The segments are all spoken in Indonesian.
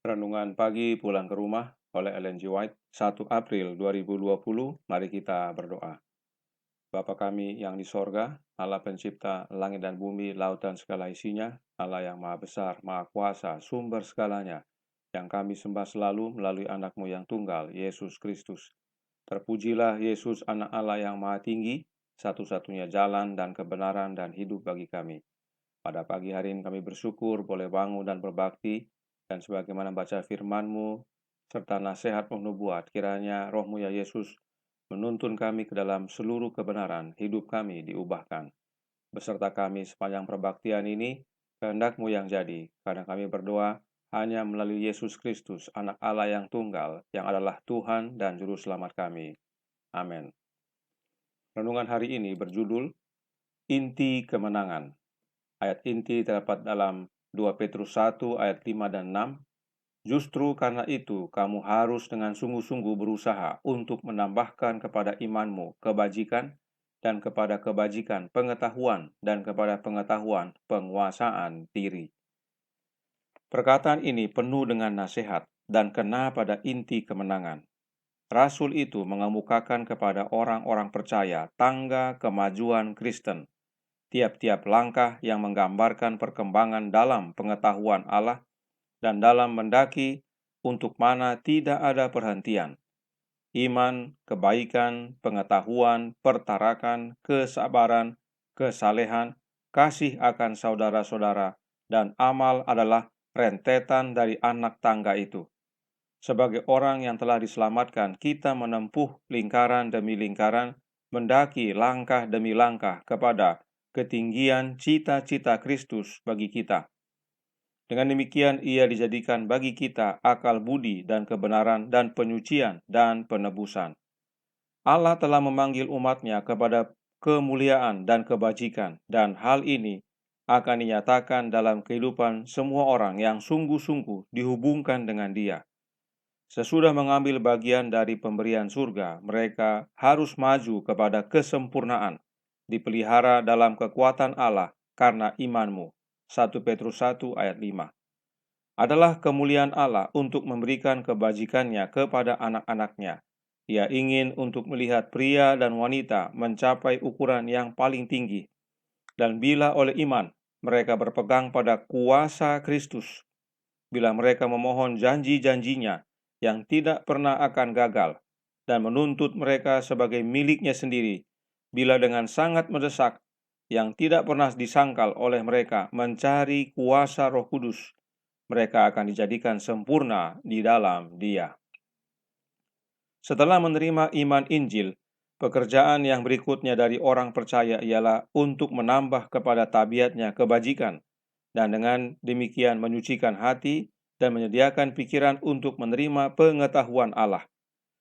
Renungan Pagi Pulang ke Rumah oleh Ellen G. White, 1 April 2020. Mari kita berdoa. Bapa kami yang di sorga, Allah pencipta langit dan bumi, laut dan segala isinya, Allah yang maha besar, maha kuasa, sumber segalanya, yang kami sembah selalu melalui anak-Mu yang tunggal, Yesus Kristus. Terpujilah Yesus, anak Allah yang maha tinggi, satu-satunya jalan dan kebenaran dan hidup bagi kami. Pada pagi hari ini kami bersyukur boleh bangun dan berbakti, dan sebagaimana baca firman-Mu, serta nasihat nubuat, kiranya Roh-Mu ya Yesus menuntun kami ke dalam seluruh kebenaran, hidup kami diubahkan. Beserta kami sepanjang perbaktian ini, kehendak-Mu yang jadi, karena kami berdoa hanya melalui Yesus Kristus, anak Allah yang tunggal, yang adalah Tuhan dan Juru Selamat kami. Amin. Renungan hari ini berjudul Inti Kemenangan. Ayat inti terdapat dalam 2 Petrus 1 ayat 5 dan 6. Justru karena itu kamu harus dengan sungguh-sungguh berusaha untuk menambahkan kepada imanmu kebajikan, dan kepada kebajikan pengetahuan, dan kepada pengetahuan penguasaan diri. Perkataan ini penuh dengan nasihat dan kena pada inti kemenangan. Rasul itu mengemukakan kepada orang-orang percaya tangga kemajuan Kristen. Tiap-tiap langkah yang menggambarkan perkembangan dalam pengetahuan Allah dan dalam mendaki untuk mana tidak ada perhentian. Iman, kebaikan, pengetahuan, pertarakan, kesabaran, kesalehan, kasih akan saudara-saudara, dan amal adalah rentetan dari anak tangga itu. Sebagai orang yang telah diselamatkan, kita menempuh lingkaran demi lingkaran, mendaki langkah demi langkah kepada ketinggian cita-cita Kristus bagi kita. Dengan demikian ia dijadikan bagi kita akal budi dan kebenaran dan penyucian dan penebusan. Allah telah memanggil umat-Nya kepada kemuliaan dan kebajikan, dan hal ini akan dinyatakan dalam kehidupan semua orang yang sungguh-sungguh dihubungkan dengan Dia. Sesudah mengambil bagian dari pemberian surga, mereka harus maju kepada kesempurnaan, dipelihara dalam kekuatan Allah karena imanmu. 1 Petrus 1 ayat 5. Adalah kemuliaan Allah untuk memberikan kebajikannya kepada anak-anaknya. Ia ingin untuk melihat pria dan wanita mencapai ukuran yang paling tinggi. Dan bila oleh iman mereka berpegang pada kuasa Kristus, bila mereka memohon janji-janjinya yang tidak pernah akan gagal, dan menuntut mereka sebagai miliknya sendiri, bila dengan sangat mendesak, yang tidak pernah disangkal oleh mereka mencari kuasa Roh Kudus, mereka akan dijadikan sempurna di dalam Dia. Setelah menerima iman Injil, pekerjaan yang berikutnya dari orang percaya ialah untuk menambah kepada tabiatnya kebajikan, dan dengan demikian menyucikan hati dan menyediakan pikiran untuk menerima pengetahuan Allah.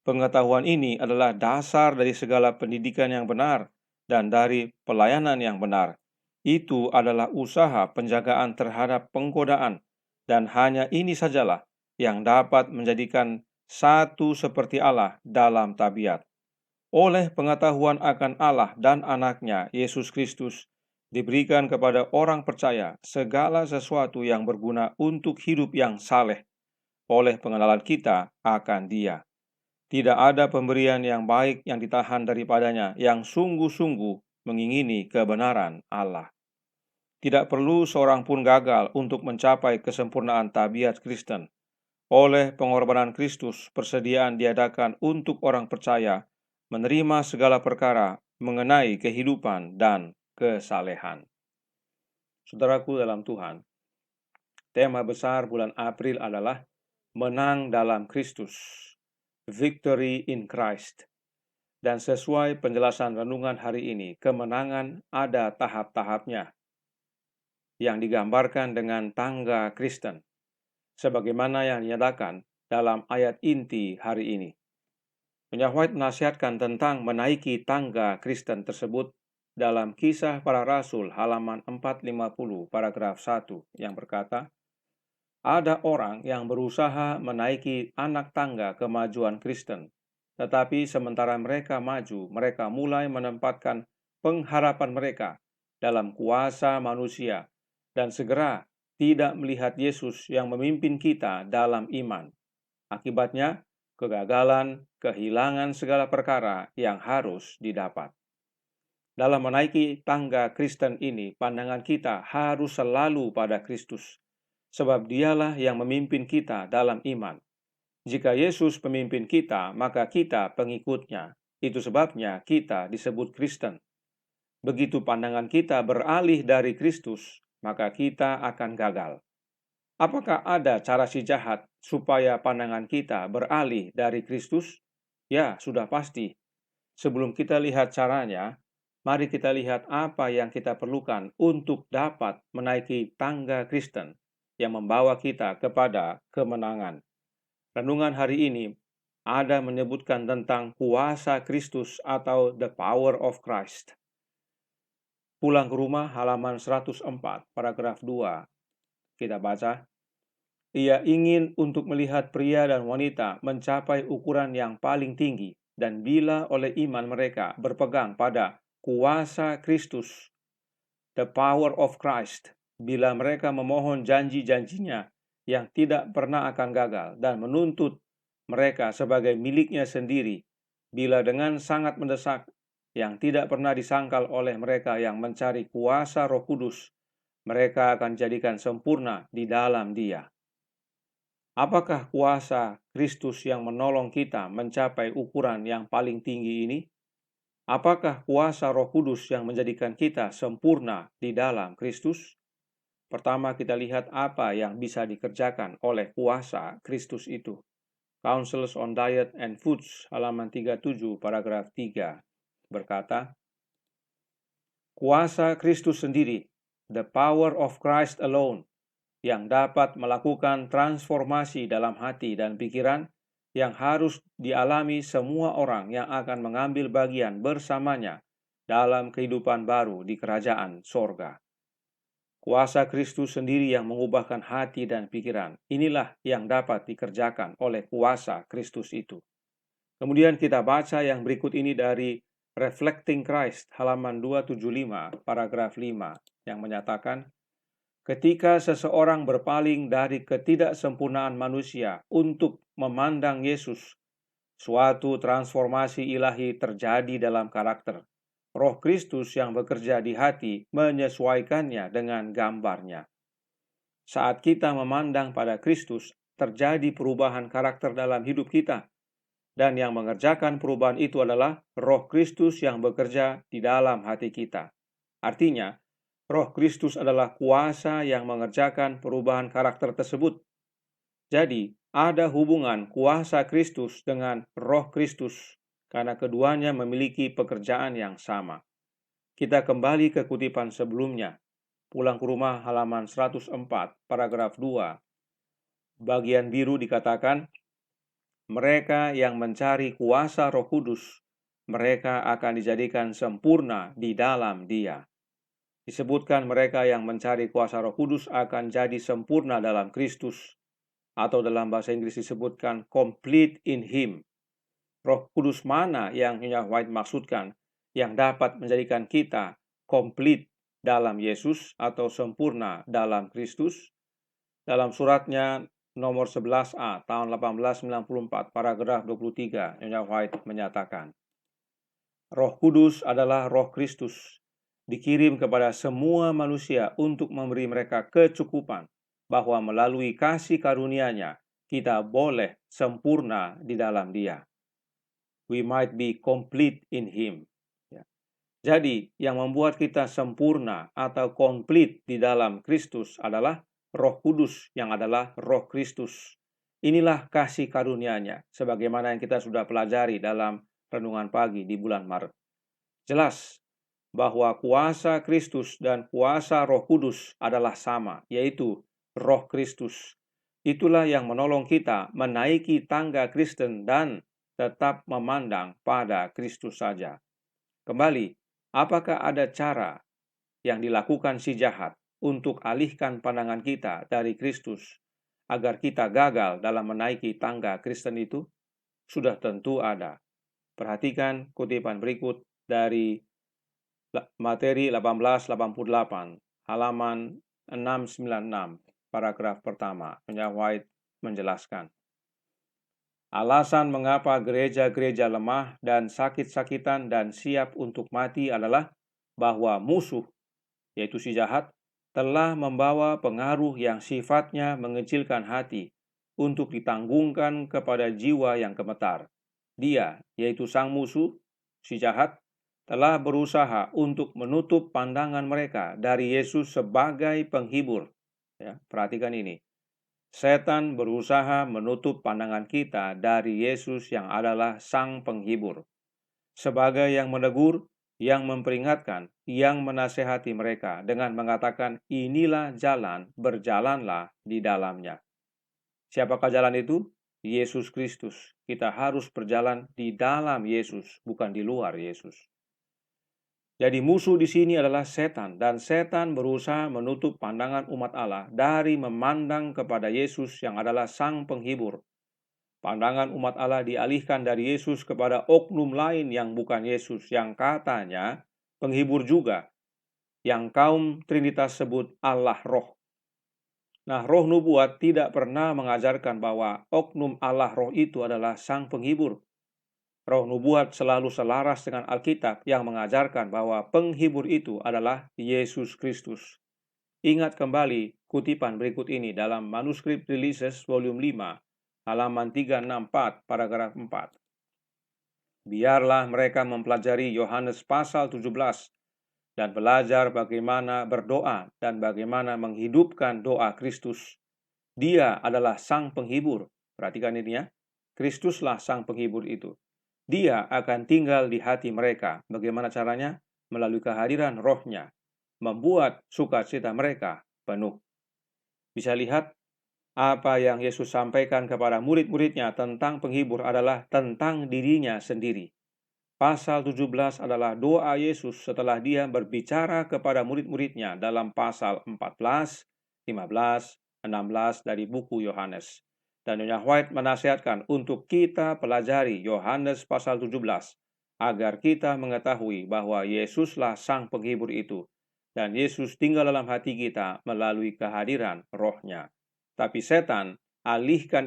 Pengetahuan ini adalah dasar dari segala pendidikan yang benar dan dari pelayanan yang benar. Itu adalah usaha penjagaan terhadap penggodaan, dan hanya ini sajalah yang dapat menjadikan satu seperti Allah dalam tabiat. Oleh pengetahuan akan Allah dan anaknya, Yesus Kristus, diberikan kepada orang percaya segala sesuatu yang berguna untuk hidup yang saleh oleh pengenalan kita akan Dia. Tidak ada pemberian yang baik yang ditahan daripadanya yang sungguh-sungguh mengingini kebenaran Allah. Tidak perlu seorang pun gagal untuk mencapai kesempurnaan tabiat Kristen. Oleh pengorbanan Kristus, persediaan diadakan untuk orang percaya menerima segala perkara mengenai kehidupan dan kesalehan. Saudaraku dalam Tuhan, tema besar bulan April adalah menang dalam Kristus, victory in Christ. Dan sesuai penjelasan renungan hari ini, kemenangan ada tahap-tahapnya yang digambarkan dengan tangga Kristen, sebagaimana yang dinyatakan dalam ayat inti hari ini. Penyair White menasihatkan tentang menaiki tangga Kristen tersebut dalam Kisah Para Rasul halaman 450 paragraf 1 yang berkata, ada orang yang berusaha menaiki anak tangga kemajuan Kristen, tetapi sementara mereka maju, mereka mulai menempatkan pengharapan mereka dalam kuasa manusia, dan segera tidak melihat Yesus yang memimpin kita dalam iman. Akibatnya, kegagalan, kehilangan segala perkara yang harus didapat. Dalam menaiki tangga Kristen ini, pandangan kita harus selalu pada Kristus, sebab Dialah yang memimpin kita dalam iman. Jika Yesus pemimpin kita, maka kita pengikutnya. Itu sebabnya kita disebut Kristen. Begitu pandangan kita beralih dari Kristus, maka kita akan gagal. Apakah ada cara si jahat supaya pandangan kita beralih dari Kristus? Ya, sudah pasti. Sebelum kita lihat caranya, mari kita lihat apa yang kita perlukan untuk dapat menaiki tangga Kristen yang membawa kita kepada kemenangan. Renungan hari ini ada menyebutkan tentang kuasa Kristus atau the power of Christ. Pulang ke rumah halaman 104, paragraf 2. Kita baca, ia ingin untuk melihat pria dan wanita mencapai ukuran yang paling tinggi, dan bila oleh iman mereka berpegang pada kuasa Kristus, the power of Christ, bila mereka memohon janji-janjinya yang tidak pernah akan gagal dan menuntut mereka sebagai miliknya sendiri, bila dengan sangat mendesak yang tidak pernah disangkal oleh mereka yang mencari kuasa Roh Kudus, mereka akan jadikan sempurna di dalam Dia. Apakah kuasa Kristus yang menolong kita mencapai ukuran yang paling tinggi ini? Apakah kuasa Roh Kudus yang menjadikan kita sempurna di dalam Kristus? Pertama, kita lihat apa yang bisa dikerjakan oleh kuasa Kristus itu. Counsels on Diet and Foods, halaman 37, paragraf 3, berkata, kuasa Kristus sendiri, the power of Christ alone, yang dapat melakukan transformasi dalam hati dan pikiran yang harus dialami semua orang yang akan mengambil bagian bersamanya dalam kehidupan baru di kerajaan sorga. Kuasa Kristus sendiri yang mengubahkan hati dan pikiran, inilah yang dapat dikerjakan oleh kuasa Kristus itu. Kemudian kita baca yang berikut ini dari Reflecting Christ, halaman 275, paragraf 5, yang menyatakan, ketika seseorang berpaling dari ketidaksempurnaan manusia untuk memandang Yesus, suatu transformasi ilahi terjadi dalam karakter. Roh Kristus yang bekerja di hati menyesuaikannya dengan gambarnya. Saat kita memandang pada Kristus, terjadi perubahan karakter dalam hidup kita. Dan yang mengerjakan perubahan itu adalah Roh Kristus yang bekerja di dalam hati kita. Artinya, Roh Kristus adalah kuasa yang mengerjakan perubahan karakter tersebut. Jadi, ada hubungan kuasa Kristus dengan Roh Kristus, karena keduanya memiliki pekerjaan yang sama. Kita kembali ke kutipan sebelumnya, pulang ke rumah halaman 104, paragraf 2. Bagian biru dikatakan, mereka yang mencari kuasa Roh Kudus, mereka akan dijadikan sempurna di dalam Dia. Disebutkan mereka yang mencari kuasa Roh Kudus akan jadi sempurna dalam Kristus, atau dalam bahasa Inggris disebutkan complete in Him. Roh Kudus mana yang Nyonya White maksudkan yang dapat menjadikan kita complete dalam Yesus atau sempurna dalam Kristus? Dalam suratnya nomor 11A tahun 1894 paragraf 23, Nyonya White menyatakan, Roh Kudus adalah Roh Kristus, dikirim kepada semua manusia untuk memberi mereka kecukupan bahwa melalui kasih karunia-Nya kita boleh sempurna di dalam Dia. We might be complete in Him. Jadi, yang membuat kita sempurna atau komplit di dalam Kristus adalah Roh Kudus yang adalah Roh Kristus. Inilah kasih karunia-Nya, sebagaimana yang kita sudah pelajari dalam renungan pagi di bulan Maret. Jelas bahwa kuasa Kristus dan kuasa Roh Kudus adalah sama, yaitu Roh Kristus. Itulah yang menolong kita menaiki tangga Kristen dan tetap memandang pada Kristus saja. Kembali, apakah ada cara yang dilakukan si jahat untuk alihkan pandangan kita dari Kristus agar kita gagal dalam menaiki tangga Kristen itu? Sudah tentu ada. Perhatikan kutipan berikut dari materi 1888, halaman 696. paragraf pertama. Nyonya White menjelaskan. Alasan mengapa gereja-gereja lemah dan sakit-sakitan dan siap untuk mati adalah bahwa musuh, yaitu si jahat, telah membawa pengaruh yang sifatnya mengecilkan hati untuk ditanggungkan kepada jiwa yang gemetar. Dia, yaitu sang musuh, si jahat, telah berusaha untuk menutup pandangan mereka dari Yesus sebagai penghibur. Ya, perhatikan ini. Setan berusaha menutup pandangan kita dari Yesus yang adalah sang penghibur. Sebagai yang menegur, yang memperingatkan, yang menasehati mereka dengan mengatakan, inilah jalan, berjalanlah di dalamnya. Siapakah jalan itu? Yesus Kristus. Kita harus berjalan di dalam Yesus, bukan di luar Yesus. Jadi musuh di sini adalah setan, dan setan berusaha menutup pandangan umat Allah dari memandang kepada Yesus yang adalah sang penghibur. Pandangan umat Allah dialihkan dari Yesus kepada oknum lain yang bukan Yesus, yang katanya penghibur juga, yang kaum Trinitas sebut Allah Roh. Nah, roh nubuat tidak pernah mengajarkan bahwa oknum Allah Roh itu adalah sang penghibur. Roh nubuat selalu selaras dengan Alkitab yang mengajarkan bahwa penghibur itu adalah Yesus Kristus. Ingat kembali kutipan berikut ini dalam manuskrip Releases volume 5, halaman 364, paragraf 4. Biarlah mereka mempelajari Yohanes pasal 17 dan belajar bagaimana berdoa dan bagaimana menghidupkan doa Kristus. Dia adalah sang penghibur. Perhatikan ini ya. Kristuslah sang penghibur itu. Dia akan tinggal di hati mereka. Bagaimana caranya? Melalui kehadiran rohnya. Membuat sukacita mereka penuh. Bisa lihat apa yang Yesus sampaikan kepada murid-muridnya tentang penghibur adalah tentang dirinya sendiri. Pasal 17 adalah doa Yesus setelah dia berbicara kepada murid-muridnya dalam pasal 14, 15, 16 dari buku Yohanes. Dan Nyonya White menasihatkan untuk kita pelajari Yohanes pasal 17 agar kita mengetahui bahwa Yesuslah sang penghibur itu dan Yesus tinggal dalam hati kita melalui kehadiran rohnya. Tapi setan alihkan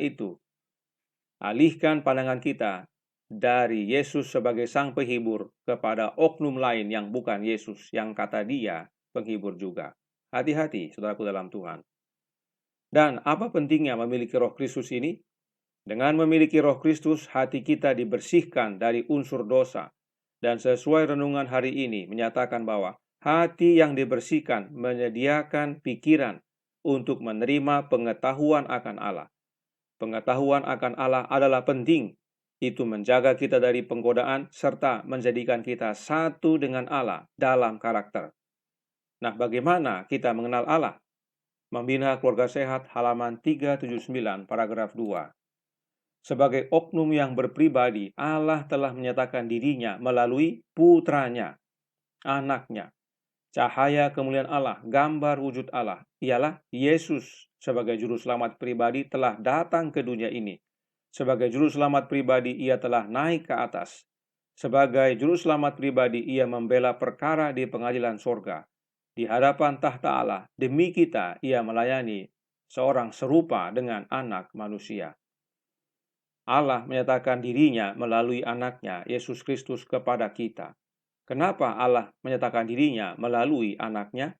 pandangan kita dari Yesus sebagai sang penghibur kepada oknum lain yang bukan Yesus yang kata dia penghibur juga. Hati-hati saudaraku dalam Tuhan. Dan apa pentingnya memiliki roh Kristus ini? Dengan memiliki roh Kristus, hati kita dibersihkan dari unsur dosa. Dan sesuai renungan hari ini menyatakan bahwa hati yang dibersihkan menyediakan pikiran untuk menerima pengetahuan akan Allah. Pengetahuan akan Allah adalah penting. Itu menjaga kita dari penggodaan serta menjadikan kita satu dengan Allah dalam karakter. Nah, bagaimana kita mengenal Allah? Membina Keluarga Sehat halaman 379 paragraf 2. Sebagai oknum yang berpribadi, Allah telah menyatakan dirinya melalui putranya, anaknya. Cahaya kemuliaan Allah, gambar wujud Allah, ialah Yesus sebagai juru selamat pribadi telah datang ke dunia ini. Sebagai juru selamat pribadi, ia telah naik ke atas. Sebagai juru selamat pribadi, ia membela perkara di pengadilan sorga. Di hadapan tahta Allah, demi kita ia melayani seorang serupa dengan anak manusia. Allah menyatakan dirinya melalui anaknya, Yesus Kristus kepada kita. Kenapa Allah menyatakan dirinya melalui anaknya?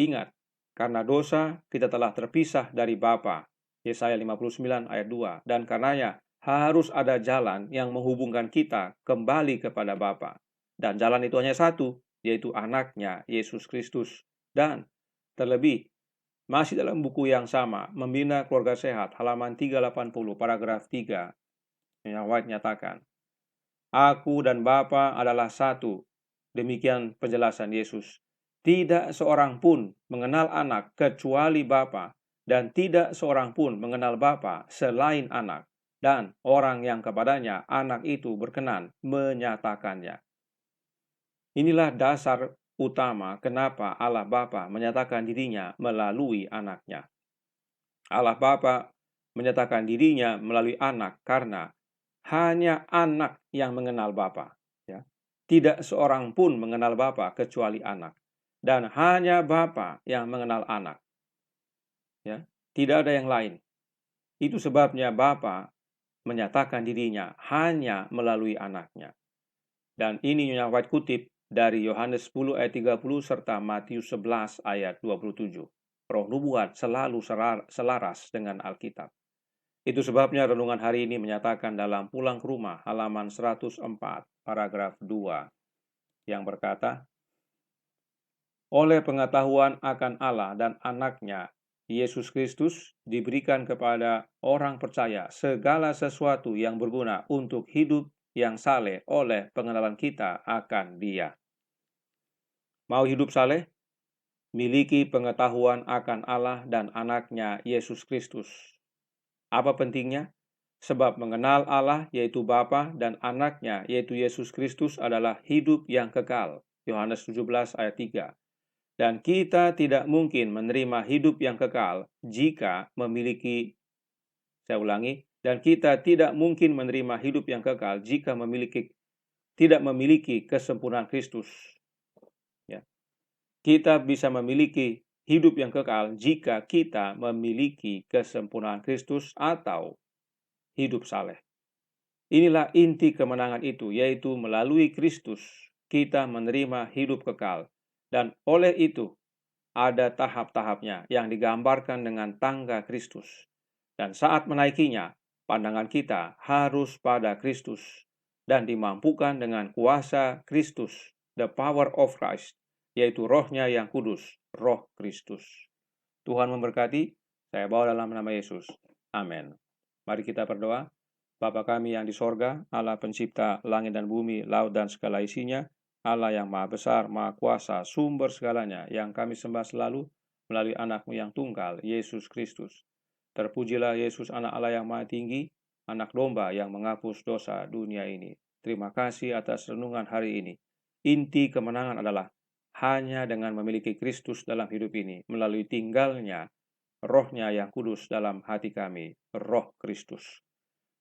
Ingat, karena dosa kita telah terpisah dari Bapa. Yesaya 59 ayat 2. Dan karenanya harus ada jalan yang menghubungkan kita kembali kepada Bapa. Dan jalan itu hanya satu, yaitu anaknya, Yesus Kristus. Dan terlebih, masih dalam buku yang sama, Membina Keluarga Sehat, halaman 380, paragraf 3. Nyonya White nyatakan, Aku dan Bapa adalah satu. Demikian penjelasan Yesus. Tidak seorang pun mengenal anak kecuali Bapa, dan tidak seorang pun mengenal Bapa selain anak, dan orang yang kepadanya anak itu berkenan menyatakannya. Inilah dasar utama kenapa Allah Bapa menyatakan dirinya melalui anaknya. Allah Bapa menyatakan dirinya melalui anak karena hanya anak yang mengenal Bapa. Ya. Tidak seorang pun mengenal Bapa kecuali anak. Dan hanya Bapa yang mengenal anak. Ya. Tidak ada yang lain. Itu sebabnya Bapa menyatakan dirinya hanya melalui anaknya. Dan ini Nyonya White kutip dari Yohanes 10 ayat 30 serta Matius 11 ayat 27. Roh nubuat selalu selaras dengan Alkitab. Itu sebabnya renungan hari ini menyatakan dalam Pulang ke Rumah halaman 104 paragraf 2 yang berkata, oleh pengetahuan akan Allah dan anaknya, Yesus Kristus diberikan kepada orang percaya segala sesuatu yang berguna untuk hidup yang saleh oleh pengenalan kita akan Dia. Mau hidup saleh? Miliki pengetahuan akan Allah dan anaknya Yesus Kristus. Apa pentingnya? Sebab mengenal Allah yaitu Bapa dan anaknya yaitu Yesus Kristus adalah hidup yang kekal. Yohanes 17 ayat 3. Dan kita tidak mungkin menerima hidup yang kekal jika dan kita tidak mungkin menerima hidup yang kekal jika tidak memiliki kesempurnaan Kristus. Ya. Kita bisa memiliki hidup yang kekal jika kita memiliki kesempurnaan Kristus atau hidup saleh. Inilah inti kemenangan itu, yaitu melalui Kristus kita menerima hidup kekal. Dan oleh itu, ada tahap-tahapnya yang digambarkan dengan tangga Kristus. Dan saat menaikinya, pandangan kita harus pada Kristus dan dimampukan dengan kuasa Kristus, the power of Christ, yaitu rohnya yang kudus, roh Kristus. Tuhan memberkati, saya bawa dalam nama Yesus. Amin. Mari kita berdoa. Bapa kami yang di sorga, Allah pencipta langit dan bumi, laut dan segala isinya, Allah yang maha besar, maha kuasa, sumber segalanya, yang kami sembah selalu melalui anakmu yang tunggal, Yesus Kristus. Terpujilah Yesus, anak Allah yang maha tinggi, anak domba yang menghapus dosa dunia ini. Terima kasih atas renungan hari ini. Inti kemenangan adalah hanya dengan memiliki Kristus dalam hidup ini, melalui tinggalnya rohnya yang kudus dalam hati kami, roh Kristus.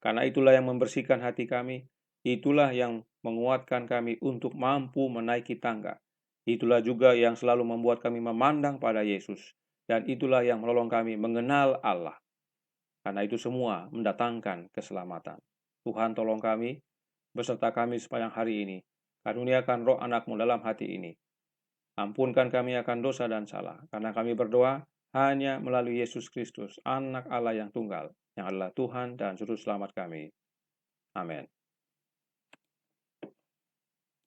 Karena itulah yang membersihkan hati kami, itulah yang menguatkan kami untuk mampu menaiki tangga. Itulah juga yang selalu membuat kami memandang pada Yesus. Dan itulah yang menolong kami mengenal Allah. Karena itu semua mendatangkan keselamatan. Tuhan tolong kami, beserta kami sepanjang hari ini. Karuniakan roh anakmu dalam hati ini. Ampunkan kami akan dosa dan salah. Karena kami berdoa hanya melalui Yesus Kristus, anak Allah yang tunggal, yang adalah Tuhan dan Juru Selamat kami. Amin.